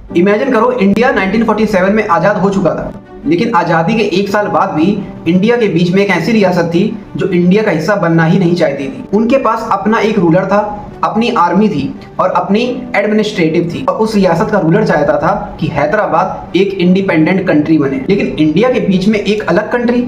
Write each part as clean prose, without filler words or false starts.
Imagine करो, India 1947 में आज़ाद हो चुका था, लेकिन आज़ादी के 1 साल बाद भी इंडिया के बीच में एक ऐसी रियासत थी जो इंडिया का हिस्सा बनना ही नहीं चाहती थी। उनके पास अपना एक रूलर था, अपनी आर्मी थी और अपनी एडमिनिस्ट्रेटिव थी, और उस रियासत का रूलर चाहता था कि हैदराबाद एक इंडिपेंडेंट कंट्री बने, लेकिन इंडिया के बीच में एक अलग कंट्री।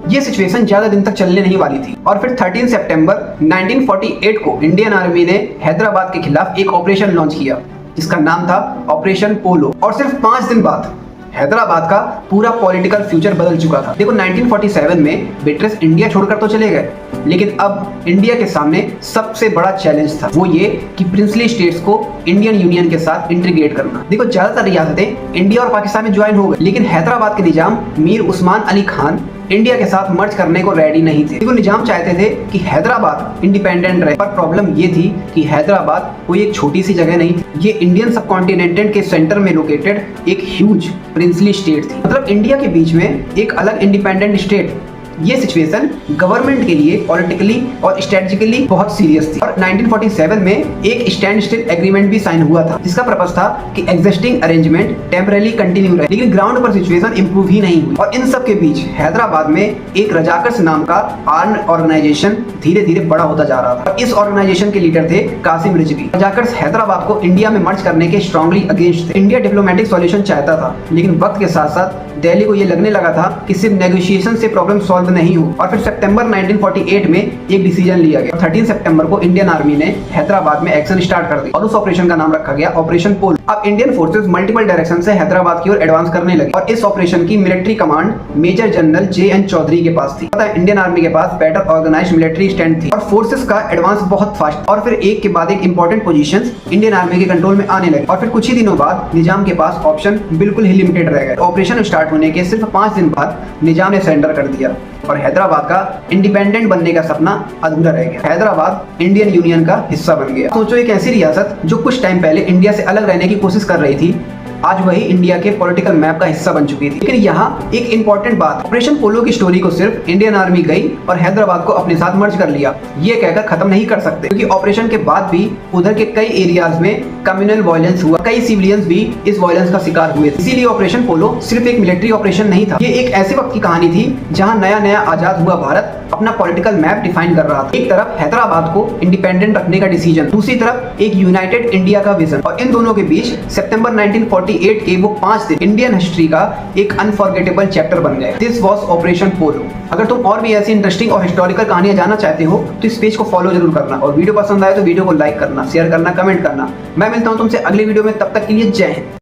ये सिचुएशन ज्यादा दिन तक चलने नहीं वाली थी और फिर 13 सितंबर 1948 को इंडियन आर्मी ने हैदराबाद के खिलाफ एक ऑपरेशन लॉन्च किया जिसका नाम था ऑपरेशन पोलो। और सिर्फ 5 दिन बाद हैदराबाद का पूरा पॉलिटिकल फ्यूचर बदल चुका था। देखो, 1947 में ब्रिटिश इंडिया छोड़कर तो चले गए, लेकिन अब इंडिया के सामने सबसे बड़ा चैलेंज था वो ये कि प्रिंसली स्टेट्स को इंडियन यूनियन के साथ इंटीग्रेट करना। देखो, ज्यादातर रियासतें इंडिया और पाकिस्तान में ज्वाइन हो गई, लेकिन हैदराबाद के निजाम मीर उस्मान अली खान इंडिया के साथ मर्ज करने को रेडी नहीं थे। देखो, निजाम चाहते थे कि हैदराबाद इंडिपेंडेंट रहे, पर प्रॉब्लम ये थी कि हैदराबाद कोई एक छोटी सी जगह नहीं थी, ये इंडियन सबकॉन्टिनेंट के सेंटर में लोकेटेड एक ह्यूज प्रिंसली स्टेट थी। मतलब इंडिया के बीच में एक अलग इंडिपेंडेंट स्टेट। ये सिचुएशन गवर्नमेंट के लिए पॉलिटिकली और स्ट्रेटेजिकली बहुत सीरियस थी। और 1947 में एक स्टैंड स्टिल एग्रीमेंट भी साइन हुआ था जिसका पर्पस था कि एग्जिस्टिंग अरेंजमेंट टेम्परेरी कंटिन्यू रहे, लेकिन ग्राउंड पर सिचुएशन इंप्रूव ही नहीं हुई। और इन सब के बीच हैदराबाद में एक रजाकर्स नाम का आर्म्ड ऑर्गेनाइजेशन धीरे धीरे बड़ा होता जा रहा था। इस ऑर्गेनाइजेशन के लीडर थे कासिम रिजवी। रजाकर्स हैदराबाद को इंडिया में मर्ज करने के स्ट्रांगली अगेंस्ट थे। इंडिया डिप्लोमेटिक सॉल्यूशन चाहता था, लेकिन वक्त के साथ साथ दिल्ली को ये लगने लगा था कि सिर्फ नेगोशिएशन से प्रॉब्लम सॉल्व नहीं हो। और फिर सितंबर 1948 में एक डिसीजन लिया गया। 13 सितंबर को इंडियन आर्मी ने हैदराबाद में एक्शन स्टार्ट कर दी और उस ऑपरेशन का नाम रखा गया ऑपरेशन पोल। अब इंडियन फोर्सेस मल्टीपल डायरेक्शन से हैदराबाद की ओर एडवांस करने लगे और इस ऑपरेशन की military command major general JN Chaudhuri के पास थी। पता है, इंडियन आर्मी के पास बेटर ऑर्गेनाइज्ड मिलिट्री स्टैंड थी और फोर्सेस का एडवांस बहुत फास्ट। और फिर एक के बाद एक इंपॉर्टेंट पोजीशंस इंडियन आर्मी के कंट्रोल में आने लगे। और फिर कुछ ही दिनों बाद निजाम के पास ऑप्शन बिल्कुल ही लिमिटेड रह गए। ऑपरेशन स्टार्ट होने के सिर्फ 5 दिन बाद निजाम ने सरेंडर कर दिया और हैदराबाद का इंडिपेंडेंट बनने का सपना अधूरा रह गया। हैदराबाद इंडियन यूनियन का हिस्सा बन गया। सोचो, एक ऐसी रियासत जो कुछ टाइम पहले इंडिया से अलग रहने की कोशिश कर रही थी, आज वही इंडिया के पॉलिटिकल मैप का हिस्सा बन चुकी थी। लेकिन यहाँ एक इंपॉर्टेंट बात, ऑपरेशन पोलो की स्टोरी को सिर्फ इंडियन आर्मी गई और हैदराबाद को अपने साथ मर्ज कर लिया, ये कहकर खत्म नहीं कर सकते, क्योंकि ऑपरेशन के बाद भी उधर के कई एरियाज में कम्युनल वायलेंस हुआ, कई सिविलियंस भी इस वायलेंस का शिकार हुए। इसीलिए ऑपरेशन पोलो सिर्फ एक मिलिट्री ऑपरेशन नहीं था, ये एक ऐसे वक्त की कहानी थी जहाँ नया नया आजाद हुआ भारत अपना पॉलिटिकल मैप डिफाइन कर रहा था। एक तरफ हैदराबाद को इंडिपेंडेंट रखने का डिसीजन, दूसरी तरफ एक यूनाइटेड इंडिया का विजन, और इन दोनों के बीच सितंबर 1948 के वो 5 दिन इंडियन हिस्ट्री का एक अनफॉरगेटेबल चैप्टर बन गए। दिस वाज ऑपरेशन पोलो। अगर तुम और भी ऐसी इंटरेस्टिंग और हिस्टोरिकल कहानियां जानना चाहते हो तो इस पेज को फॉलो जरूर करना, और वीडियो पसंद आए तो वीडियो को लाइक करना, शेयर करना, कमेंट करना। मैं मिलता हूं तुमसे अगले वीडियो में, तब तक के लिए जय हिंद।